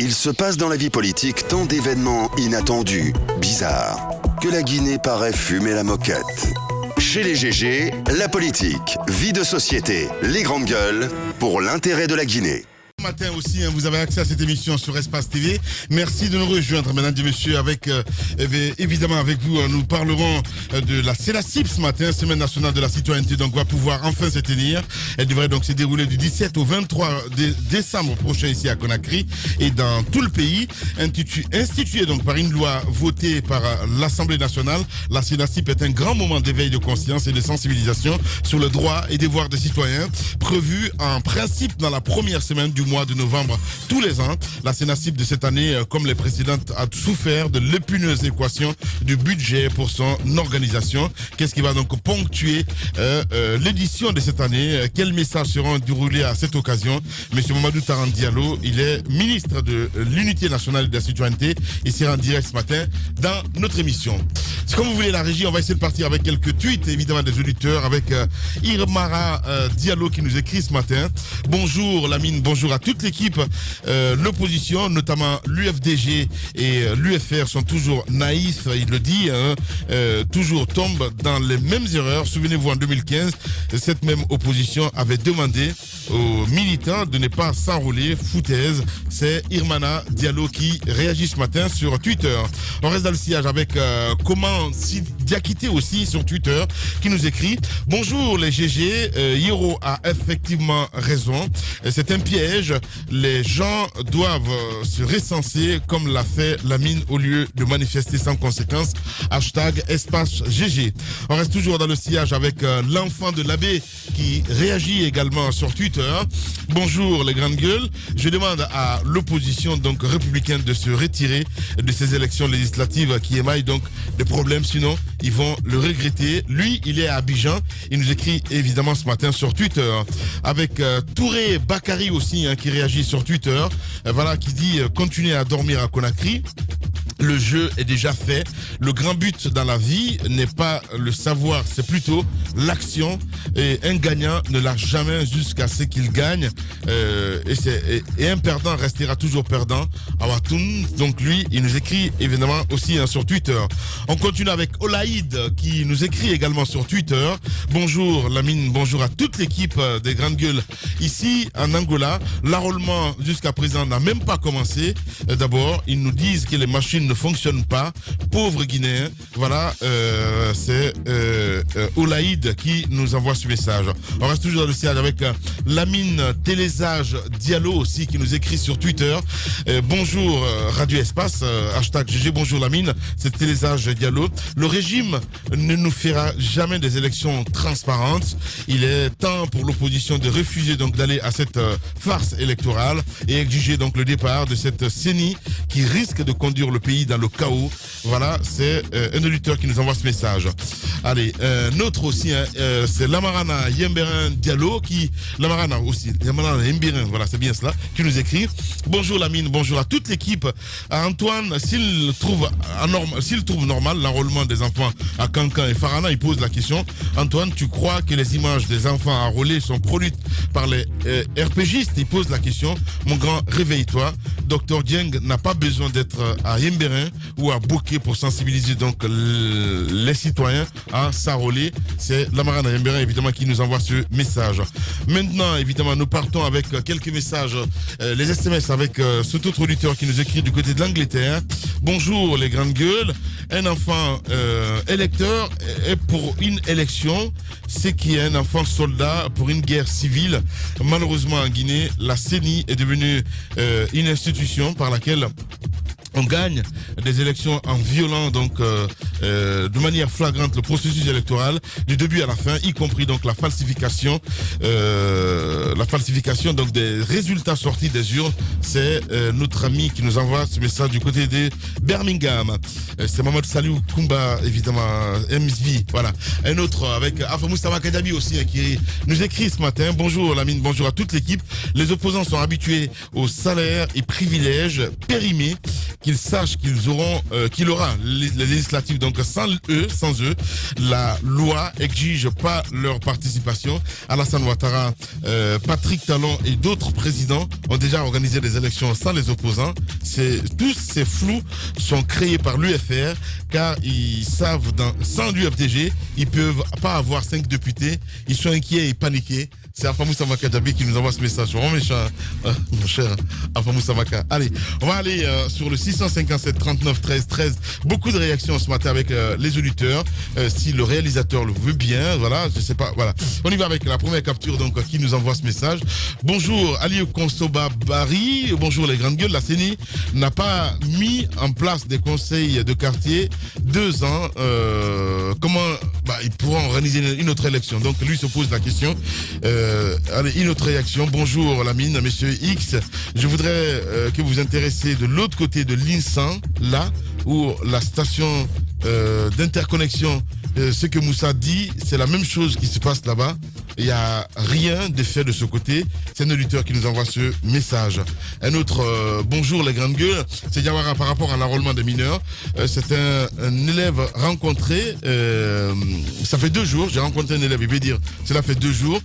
Il se passe dans la vie politique tant d'événements inattendus, bizarres, que la Guinée paraît fumer la moquette. Chez les GG, la politique, vie de société, les grandes gueules, pour l'intérêt de la Guinée. Matin aussi, vous avez accès à cette émission sur Espace TV. Merci de nous rejoindre, mesdames et messieurs. Avec évidemment avec vous, nous parlerons de la CENACIP ce matin, Semaine nationale de la citoyenneté, donc va pouvoir enfin se tenir. Elle devrait donc se dérouler du 17 au 23 décembre prochain ici à Conakry et dans tout le pays. Instituée donc par une loi votée par l'Assemblée nationale, la CENACIP est un grand moment d'éveil de conscience et de sensibilisation sur le droit et devoir des citoyens, prévu en principe dans la première semaine du mois de novembre tous les ans. La CENACIP de cette année, comme les précédentes, a souffert de l'épineuse équation du budget pour son organisation. Qu'est-ce qui va donc ponctuer l'édition de cette année? Quels messages seront déroulés à cette occasion? Monsieur Mamadou Taran Diallo, il est ministre de l'Unité nationale de la citoyenneté. Il sera en direct ce matin dans notre émission. C'est comme vous voulez la régie, on va essayer de partir avec quelques tweets évidemment des auditeurs, avec Irmara Diallo qui nous écrit ce matin. Bonjour Lamine, bonjour à toute l'équipe. L'opposition, notamment l'UFDG et l'UFR, sont toujours naïfs, il le dit, toujours tombent dans les mêmes erreurs. Souvenez-vous, en 2015, cette même opposition avait demandé aux militants de ne pas s'enrôler. Foutaise. C'est Irmana Diallo qui réagit ce matin sur Twitter. On reste dans le sillage avec comment Diakité aussi sur Twitter qui nous écrit: bonjour les GG, Hiro a effectivement raison. C'est un piège. Les gens doivent se recenser comme l'a fait Lamine au lieu de manifester sans conséquence. Hashtag espace GG. On reste toujours dans le sillage avec l'enfant de l'abbé qui réagit également sur Twitter. Bonjour les grandes gueules. Je demande à l'opposition donc républicaine de se retirer de ces élections législatives qui émaillent donc des problèmes, sinon ils vont le regretter. Lui, il est à Abidjan. Il nous écrit évidemment ce matin sur Twitter. Avec Touré Bakary aussi qui réagit sur Twitter, voilà, qui dit continuez à dormir à Conakry. Le jeu est déjà fait. Le grand but dans la vie n'est pas le savoir, c'est plutôt l'action. Et un gagnant ne lâche jamais jusqu'à ce qu'il gagne. Et un perdant restera toujours perdant. Awatoun, donc lui, il nous écrit évidemment aussi sur Twitter. On continue avec Olaïd qui nous écrit également sur Twitter. Bonjour Lamine, bonjour à toute l'équipe des grandes gueules ici en Angola. L'enrôlement jusqu'à présent n'a même pas commencé. D'abord, ils nous disent que les machines ne fonctionnent pas. Pauvres Guinéens. Voilà, c'est Olaïd qui nous envoie ce message. On reste toujours dans le siège avec Lamine Télésage Diallo aussi qui nous écrit sur Twitter. Bonjour Radio Espace, hashtag GG, bonjour Lamine, c'est Télésage Diallo. Le régime ne nous fera jamais des élections transparentes. Il est temps pour l'opposition de refuser donc d'aller à cette farce électorale et exiger donc le départ de cette CENI qui risque de conduire le pays dans le chaos. Voilà, c'est un auditeur qui nous envoie ce message. Allez, notre aussi, c'est Lamarana Yemberin Diallo qui, Lamarana aussi, Lamarana Yemberin, voilà, c'est bien cela, qui nous écrit. Bonjour Lamine, bonjour à toute l'équipe. À Antoine, s'il trouve normal l'enrôlement des enfants à Cancan et Farana, il pose la question. Antoine, tu crois que les images des enfants enrôlés sont produites par les RPGistes? Il pose la question. Mon grand, réveille-toi. Dr Dieng n'a pas besoin d'être à Yemberin ou à Bouquet pour sensibiliser donc les citoyens à s'enrôler. C'est Lamarana Yemberin évidemment qui nous envoie ce message. Maintenant évidemment nous partons avec quelques messages, les SMS avec cet autre auditeur qui nous écrit du côté de l'Angleterre. Bonjour les grandes gueules. Un enfant électeur est pour une élection, c'est qui est un enfant soldat pour une guerre civile. Malheureusement en Guinée, la CENI est devenue une institution par laquelle on gagne des élections en violant donc de manière flagrante le processus électoral du début à la fin, y compris donc la falsification donc des résultats sortis des urnes. C'est notre ami qui nous envoie ce message du côté de Birmingham. C'est Mamadou Salou Koumba évidemment, MSV. Voilà. Un autre avec Afa Moustapha Kadabi aussi qui nous écrit ce matin. Bonjour Lamine, bonjour à toute l'équipe. Les opposants sont habitués aux salaires et privilèges périmés qu'ils sachent qu'il aura les législatives. Donc sans eux, la loi exige pas leur participation. Alassane Ouattara, Patrick Talon et d'autres présidents ont déjà organisé des élections sans les opposants. Tous ces flous sont créés par l'UFR car ils savent sans l'UFDG, ils peuvent pas avoir 5 députés. Ils sont inquiets et paniqués. C'est Afamou Samaka Djabi qui nous envoie ce message. Vraiment méchant, mon cher Afamou Samaka. Allez, on va aller sur le 657 39 13 13. Beaucoup de réactions ce matin avec les auditeurs. Si le réalisateur le veut bien, voilà, je sais pas, voilà. On y va avec la première capture donc qui nous envoie ce message. Bonjour Ali Konsoba Bari. Bonjour les grandes gueules. La CENI n'a pas mis en place des conseils de quartier 2 ans. Comment ils pourront organiser une autre élection? Donc lui se pose la question. Allez, une autre réaction. Bonjour Lamine, monsieur X. Je voudrais que vous vous intéressiez de l'autre côté de l'Insan, là où la station d'interconnexion, ce que Moussa dit, c'est la même chose qui se passe là-bas. Il n'y a rien de fait de ce côté. C'est un auditeur qui nous envoie ce message. Un autre, bonjour les grandes gueules. C'est Diawara par rapport à l'enrôlement des mineurs. C'est un élève rencontré. Ça fait 2 jours. J'ai rencontré un élève, il veut dire, cela fait 2 jours,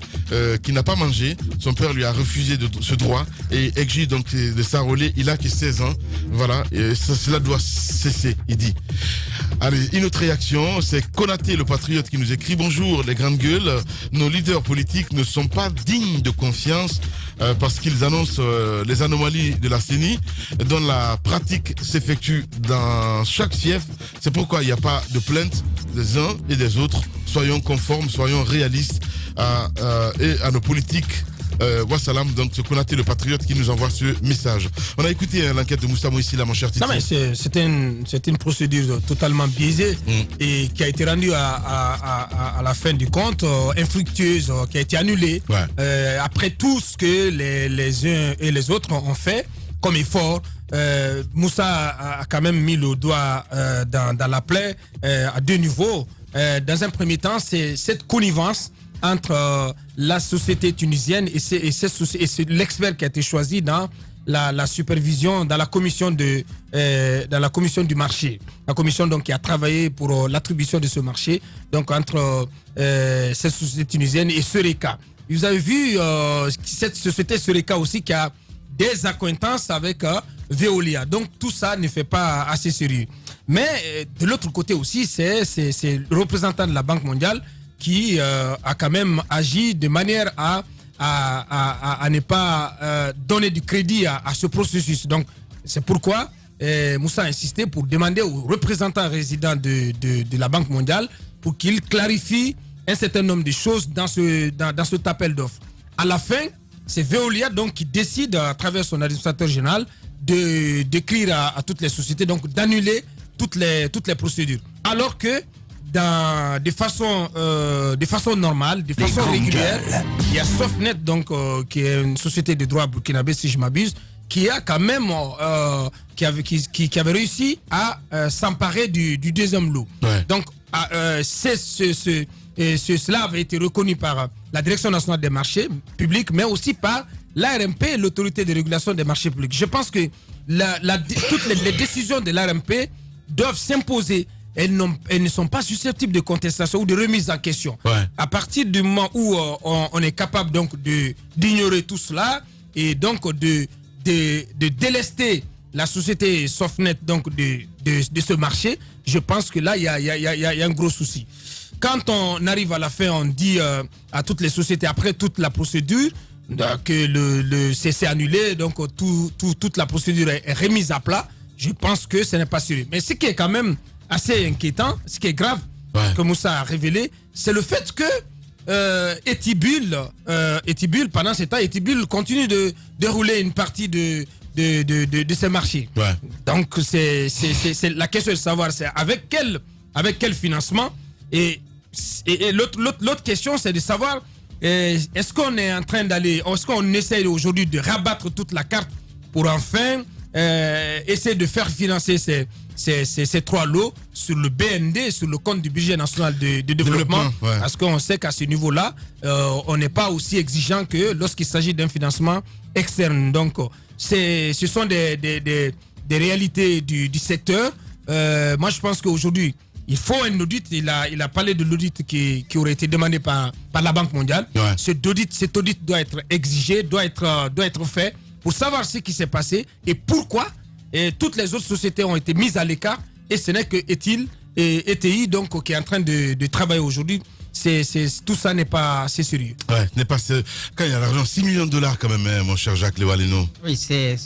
qui n'a pas mangé. Son père lui a refusé ce droit et exige donc de s'enrôler. Il a que 16 ans. Voilà. Et cela doit cesser, il dit. Allez, une autre réaction, c'est Konaté le patriote qui nous écrit: bonjour les grandes gueules, nos leaders politiques ne sont pas dignes de confiance parce qu'ils annoncent les anomalies de la CENI dont la pratique s'effectue dans chaque fief. C'est pourquoi il n'y a pas de plainte des uns et des autres. Soyons conformes, soyons réalistes et à nos politiques. Wassalam, donc ce Konaté le patriote qui nous envoie ce message. On a écouté l'enquête de Moussa Moïsi là, mon cher Titi. Non mais c'est une procédure totalement biaisée et qui a été rendue à la fin du compte infructueuse, qui a été annulée après tout ce que les uns et les autres ont fait comme effort. Moussa a quand même mis le doigt dans la plaie à 2 niveaux. Dans un premier temps, c'est cette connivence entre la société tunisienne et c'est l'expert qui a été choisi dans la supervision, dans la commission du marché. La commission donc qui a travaillé pour l'attribution de ce marché, donc entre cette société tunisienne et Sereka. Vous avez vu cette société Sereka aussi qui a des accointances avec Veolia. Donc tout ça ne fait pas assez sérieux. Mais de l'autre côté aussi, c'est le représentant de la Banque mondiale qui a quand même agi de manière à ne pas donner du crédit à ce processus. Donc, c'est pourquoi Moussa a insisté pour demander aux représentants résidents de la Banque mondiale pour qu'ils clarifient un certain nombre de choses dans cet appel d'offres. À la fin, c'est Veolia donc qui décide à travers son administrateur général d'écrire à toutes les sociétés, donc d'annuler toutes les procédures. Alors que de façon normale, de façon régulière, il y a Softnet donc qui est une société de droit burkinabé si je m'abuse, qui a quand même qui avait réussi à s'emparer du deuxième lot. Ouais. Donc cela avait été reconnu par la Direction nationale des marchés publics, mais aussi par l'ARMP, l'autorité de régulation des marchés publics. Je pense que toutes les décisions de l'ARMP doivent s'imposer. Elles ne sont pas susceptibles de contestation ou de remise en question. Ouais. À partir du moment où on est capable donc d'ignorer tout cela et donc de délester la société Softnet donc de ce marché, je pense que là il y a un gros souci. Quand on arrive à la fin, on dit à toutes les sociétés après toute la procédure que le CC annulé, donc toute la procédure est remise à plat. Je pense que ce n'est pas sérieux. Mais ce qui est quand même assez inquiétant, ce qui est grave, que Moussa a révélé, c'est le fait que Etibul, pendant ce temps, Etibul continue de dérouler une partie de ces marchés. Ouais. Donc c'est la question de savoir c'est avec quel financement et l'autre question c'est de savoir est-ce qu'on est en train est-ce qu'on essaie aujourd'hui de rabattre toute la carte pour enfin essayer de faire financer ces 3 lots sur le BND, sur le compte du budget national de développement, ouais. Parce qu'on sait qu'à ce niveau-là, on n'est pas aussi exigeant que lorsqu'il s'agit d'un financement externe. Donc, ce sont des réalités du secteur. Moi, je pense qu'aujourd'hui, il faut un audit. Il a parlé de l'audit qui aurait été demandé par la Banque mondiale. Ouais. Cet audit doit être exigé, doit être fait pour savoir ce qui s'est passé et pourquoi toutes les autres sociétés ont été mises à l'écart. Et ce n'est que ETI donc, qui est en train de travailler aujourd'hui. Tout ça n'est pas assez sérieux. Ouais, quand il y a l'argent, 6 millions de dollars quand même, hein, mon cher Jacques Lewaleno. Oui, c'est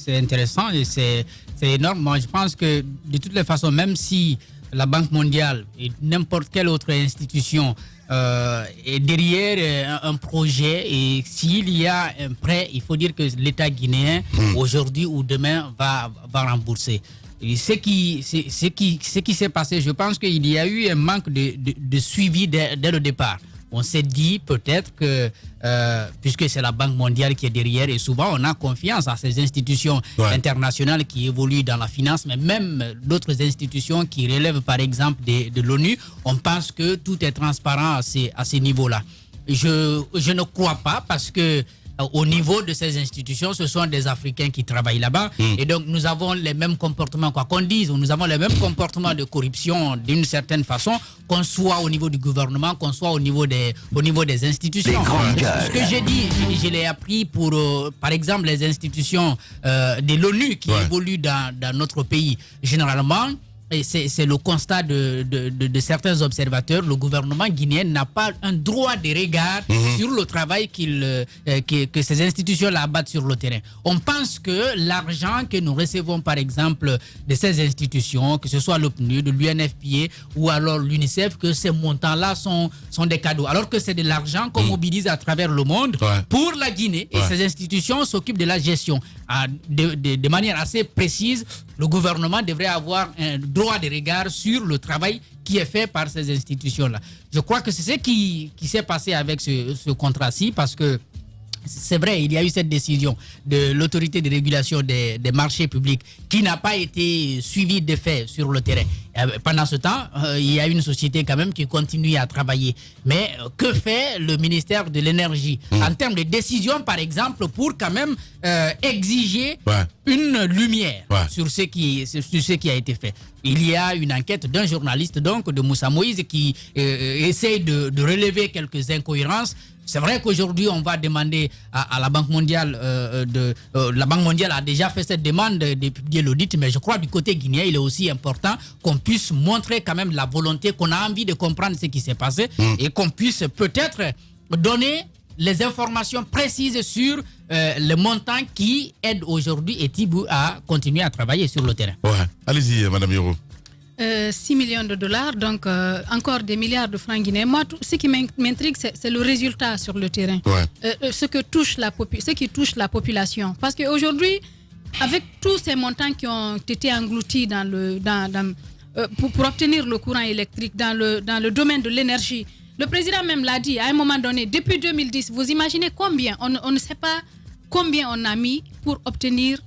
intéressant et c'est énorme. Moi, je pense que de toutes les façons, même si la Banque mondiale et n'importe quelle autre institution est derrière un projet, et s'il y a un prêt, il faut dire que l'État guinéen, aujourd'hui ou demain, va rembourser. Et ce qui s'est passé, je pense qu'il y a eu un manque de suivi dès le départ. On s'est dit peut-être que, puisque c'est la Banque mondiale qui est derrière, et souvent on a confiance à ces institutions internationales qui évoluent dans la finance, mais même d'autres institutions qui relèvent par exemple de l'ONU, on pense que tout est transparent à ces niveaux-là. Je ne crois pas, parce que au niveau de ces institutions, ce sont des Africains qui travaillent là-bas. Et donc, nous avons les mêmes comportements, quoi qu'on dise, nous avons les mêmes comportements de corruption d'une certaine façon, qu'on soit au niveau du gouvernement, qu'on soit au niveau des institutions. Ce que j'ai dit, je l'ai appris pour, par exemple, les institutions de l'ONU qui évoluent dans notre pays. Généralement, et c'est le constat de certains observateurs, le gouvernement guinéen n'a pas un droit de regard sur le travail que ces institutions-là abattent sur le terrain. On pense que l'argent que nous recevons, par exemple, de ces institutions, que ce soit l'OPNUD, l'UNFPA ou alors l'UNICEF, que ces montants-là sont des cadeaux. Alors que c'est de l'argent qu'on mobilise à travers le monde pour la Guinée. Et ces institutions s'occupent de la gestion. De manière assez précise, le gouvernement devrait avoir un droit de regard sur le travail qui est fait par ces institutions-là. Je crois que c'est ce qui s'est passé avec ce contrat-ci, parce que c'est vrai, il y a eu cette décision de l'autorité de régulation des marchés publics qui n'a pas été suivie de fait sur le terrain. Pendant ce temps, il y a une société quand même qui continue à travailler. Mais que fait le ministère de l'Énergie en termes de décision, par exemple, pour quand même exiger une lumière sur ce qui a été fait? Il y a une enquête d'un journaliste, donc, de Moussa Moïse, qui essaye de relever quelques incohérences. C'est vrai qu'aujourd'hui, on va demander à la Banque mondiale, la Banque mondiale a déjà fait cette demande de publier l'audit, mais je crois du côté guinéen, il est aussi important qu'on puisse montrer quand même la volonté, qu'on a envie de comprendre ce qui s'est passé et qu'on puisse peut-être donner les informations précises sur le montant qui aide aujourd'hui Etibou à continuer à travailler sur le terrain. Ouais. Allez-y, Madame Yoro. 6 millions de dollars, donc encore des milliards de francs guinéens. Moi, ce qui m'intrigue, c'est le résultat sur le terrain. Ce qui touche la population. Parce qu'aujourd'hui, avec tous ces montants qui ont été engloutis pour obtenir le courant électrique dans le domaine de l'énergie, le président même l'a dit à un moment donné, depuis 2010, vous imaginez combien, on ne sait pas combien on a mis pour obtenir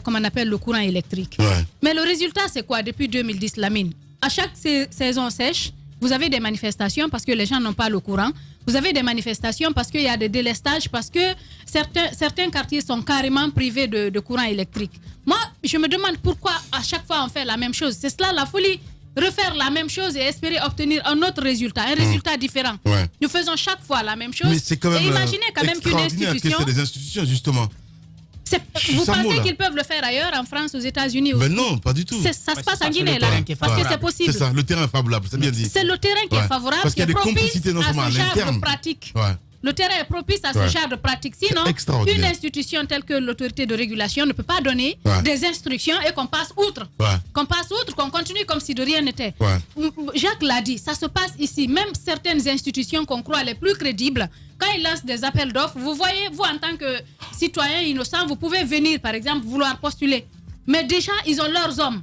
comme on appelle le courant électrique. Mais le résultat, c'est quoi depuis 2010, Lamine? À chaque saison sèche, vous avez des manifestations parce que les gens n'ont pas le courant. Vous avez des manifestations parce qu'il y a des délestages, parce que certains quartiers sont carrément privés de courant électrique. Moi, je me demande pourquoi à chaque fois on fait la même chose. C'est cela la folie. Refaire la même chose et espérer obtenir un autre résultat, un résultat différent. Nous faisons chaque fois la même chose. Mais c'est quand même, et imaginez quand même qu'une institution... C'est des institutions, justement. Vous pensez qu'ils peuvent le faire ailleurs, en France, aux États-Unis? Mais non, pas du tout. Ça se passe en Guinée, là, parce que c'est possible. C'est ça, le terrain est favorable, c'est bien dit. C'est le terrain qui est favorable, parce qu'il y a des complicités non seulement à l'interne. Le terrain est propice à ce genre de pratique. Sinon, une institution telle que l'autorité de régulation ne peut pas donner des instructions et qu'on passe outre. Qu'on continue comme si de rien n'était. Jacques l'a dit, ça se passe ici. Même certaines institutions qu'on croit les plus crédibles, quand ils lancent des appels d'offres, vous voyez, vous en tant que citoyen innocent, vous pouvez venir, par exemple, vouloir postuler. Mais déjà, ils ont leurs hommes,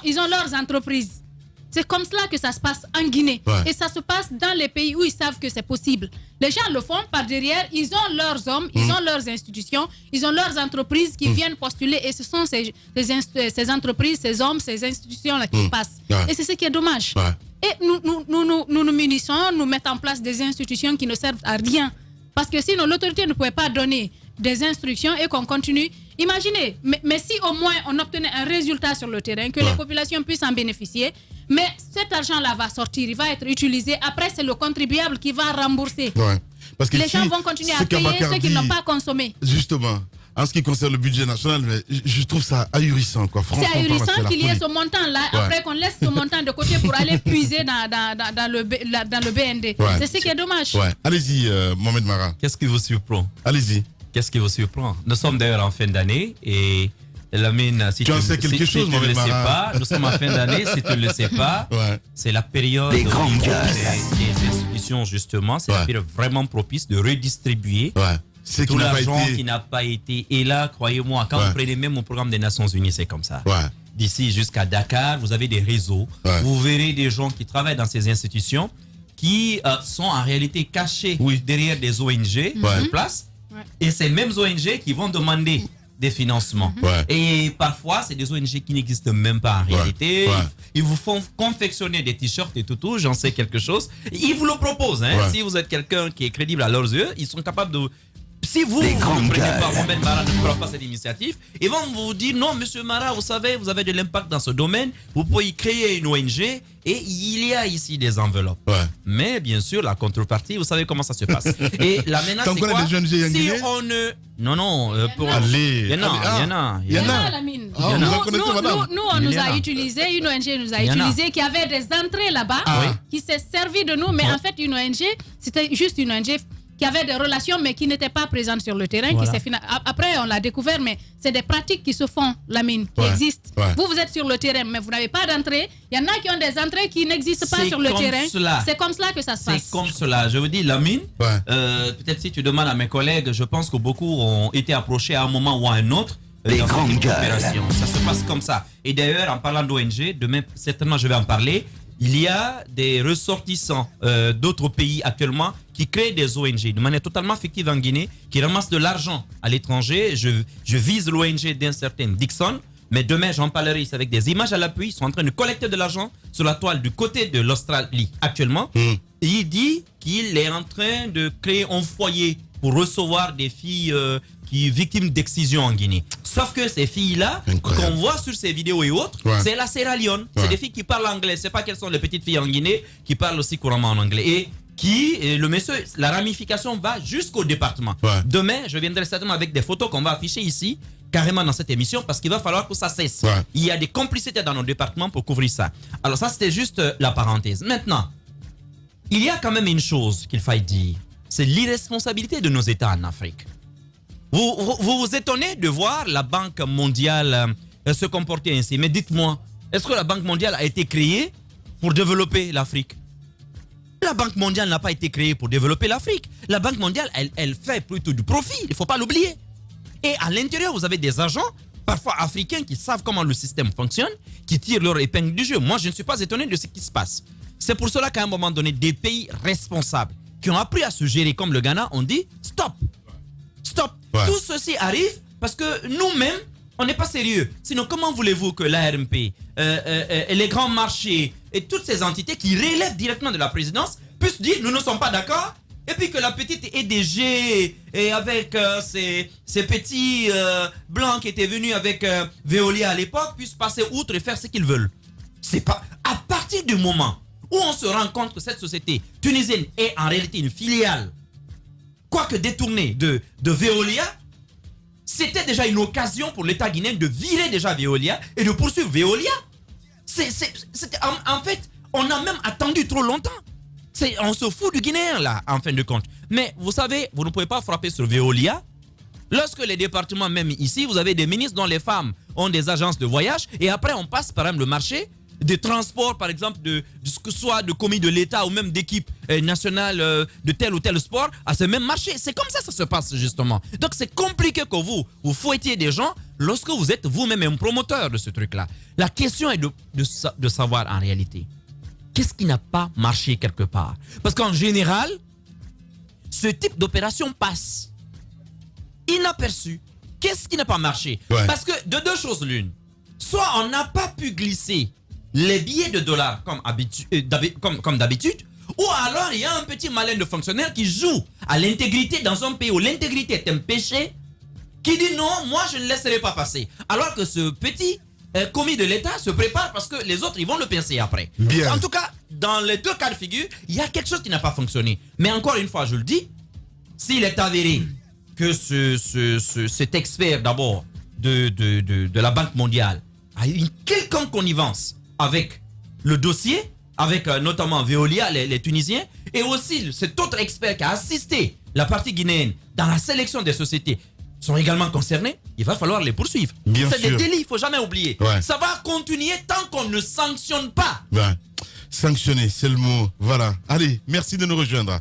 ils ont leurs entreprises. C'est comme cela que ça se passe en Guinée. Et ça se passe dans les pays où ils savent que c'est possible. Les gens le font par derrière, ils ont leurs hommes, ils ont leurs institutions, ils ont leurs entreprises qui viennent postuler. Et ce sont ces entreprises, ces hommes, ces institutions-là qui passent. Et c'est ce qui est dommage. Et nous munissons, nous mettons en place des institutions qui ne servent à rien. Parce que sinon, l'autorité ne pouvait pas donner des instructions et qu'on continue. Imaginez, mais si au moins on obtenait un résultat sur le terrain, que les populations puissent en bénéficier, mais cet argent-là va sortir, il va être utilisé. Après, c'est le contribuable qui va rembourser. Ouais. Parce que les gens vont continuer à payer ceux qui n'ont pas consommé. Justement. En ce qui concerne le budget national, je trouve ça ahurissant, quoi. C'est ahurissant qu'il y ait ce montant-là, après qu'on laisse ce montant de côté pour aller puiser dans le BND. Ouais. C'est ce qui est dommage. Ouais. Allez-y, Mohamed Mara. Qu'est-ce qui vous surprend? Allez-y. Qu'est-ce qui vous surprend? Nous sommes d'ailleurs en fin d'année et Lamine, si tu en sais quelque chose, ne le sais pas, nous sommes en fin d'année, si tu ne le sais pas, c'est la période des institutions, justement, c'est la période vraiment propice de redistribuer. C'est tout l'argent qui n'a pas été. Et là, croyez-moi, quand vous prenez même au programme des Nations Unies, c'est comme ça. D'ici jusqu'à Dakar, vous avez des réseaux. Vous verrez des gens qui travaillent dans ces institutions qui sont en réalité cachés derrière des ONG sur place. Et ces mêmes ONG qui vont demander des financements. Et parfois, c'est des ONG qui n'existent même pas en réalité. Ils vous font confectionner des t-shirts et tout, j'en sais quelque chose. Ils vous le proposent. Si vous êtes quelqu'un qui est crédible à leurs yeux, ils sont capables de... Si vous ne prenez pas, Mohamed Mara ne prend pas cette initiative, ils vont vous dire non, monsieur Mara, vous savez, vous avez de l'impact dans ce domaine, vous pouvez créer une ONG et il y a ici des enveloppes. Mais bien sûr, la contrepartie, vous savez comment ça se passe. Et la menace, c'est quoi? Si on ne... Non, pour... Allez, il y en a. Nous, on nous a utilisé, une ONG nous a utilisé qui avait des entrées là-bas, qui s'est servi de nous, mais en fait, une ONG, c'était juste une ONG qui avait des relations mais qui n'étaient pas présentes sur le terrain. Après, on l'a découvert, mais c'est des pratiques qui se font, Lamine, qui existent. Vous êtes sur le terrain, mais vous n'avez pas d'entrée. Il y en a qui ont des entrées qui n'existent pas sur le terrain. C'est comme cela que ça se passe. C'est comme cela. Je vous dis, Lamine, peut-être si tu demandes à mes collègues, je pense que beaucoup ont été approchés à un moment ou à un autre. Les grandes opérations. Ça se passe comme ça. Et d'ailleurs, en parlant d'ONG, demain, certainement, je vais en parler. Il y a des ressortissants d'autres pays actuellement qui créent des ONG de manière totalement fictive en Guinée, qui ramassent de l'argent à l'étranger. Je vise l'ONG d'un certain Dixon, mais demain j'en parlerai ici avec des images à l'appui. Ils sont en train de collecter de l'argent sur la toile du côté de l'Australie actuellement. Et il dit qu'il est en train de créer un foyer pour recevoir des filles victimes d'excision en Guinée. Sauf que ces filles-là, qu'on voit sur ces vidéos et autres, c'est la Sierra Leone. C'est des filles qui parlent anglais. C'est pas quelles sont les petites filles en Guinée qui parlent aussi couramment en anglais. Et le monsieur, la ramification va jusqu'au département. Demain, je viendrai certainement avec des photos qu'on va afficher ici, carrément dans cette émission, parce qu'il va falloir que ça cesse. Il y a des complicités dans nos départements pour couvrir ça. Alors ça, c'était juste la parenthèse. Maintenant, il y a quand même une chose qu'il faille dire. C'est l'irresponsabilité de nos États en Afrique. Vous vous étonnez de voir la Banque mondiale se comporter ainsi. Mais dites-moi, est-ce que la Banque mondiale a été créée pour développer l'Afrique? La Banque mondiale n'a pas été créée pour développer l'Afrique. La Banque mondiale, elle fait plutôt du profit. Il ne faut pas l'oublier. Et à l'intérieur, vous avez des agents, parfois africains, qui savent comment le système fonctionne, qui tirent leur épingle du jeu. Moi, je ne suis pas étonné de ce qui se passe. C'est pour cela qu'à un moment donné, des pays responsables qui ont appris à se gérer comme le Ghana ont dit stop. Stop. Tout ceci arrive parce que nous-mêmes, on n'est pas sérieux. Sinon, comment voulez-vous que l'ARMP, les grands marchés et toutes ces entités qui relèvent directement de la présidence puissent dire nous ne sommes pas d'accord, et puis que la petite EDG et avec ces petits blancs qui étaient venus avec Veolia à l'époque puissent passer outre et faire ce qu'ils veulent? C'est pas à partir du moment où on se rend compte que cette société tunisienne est en réalité une filiale, quoique détournée de Veolia, c'était déjà une occasion pour l'État guinéen de virer déjà Veolia et de poursuivre Veolia. En fait, on a même attendu trop longtemps. On se fout du Guinéen là, en fin de compte. Mais vous savez, vous ne pouvez pas frapper sur Veolia. Lorsque les départements, même ici, vous avez des ministres dont les femmes ont des agences de voyage, et après on passe par exemple le marché des transports, par exemple, soit de commis de l'État ou même d'équipe nationale de tel ou tel sport à ce même marché. C'est comme ça que ça se passe justement. Donc c'est compliqué que vous fouettiez des gens lorsque vous êtes vous-même un promoteur de ce truc-là. La question est de savoir en réalité, qu'est-ce qui n'a pas marché quelque part? Parce qu'en général, ce type d'opération passe inaperçu. Qu'est-ce qui n'a pas marché? Parce que de deux choses l'une. Soit on n'a pas pu glisser les billets de dollars comme d'habitude, ou alors il y a un petit malin de fonctionnaire qui joue à l'intégrité dans un pays où l'intégrité est un péché, qui dit non, moi je ne laisserai pas passer. Alors que ce petit commis de l'État se prépare parce que les autres ils vont le pincer après. Bien. En tout cas, dans les deux cas de figure, il y a quelque chose qui n'a pas fonctionné. Mais encore une fois, je le dis, s'il est avéré que cet expert d'abord de la Banque mondiale a une quelconque connivence avec le dossier, avec notamment Veolia, les Tunisiens, et aussi cet autre expert qui a assisté la partie guinéenne dans la sélection des sociétés, sont également concernés, il va falloir les poursuivre. C'est des délits, il ne faut jamais oublier. Ouais. Ça va continuer tant qu'on ne sanctionne pas. Ouais. Sanctionner, c'est le mot. Voilà. Allez, merci de nous rejoindre.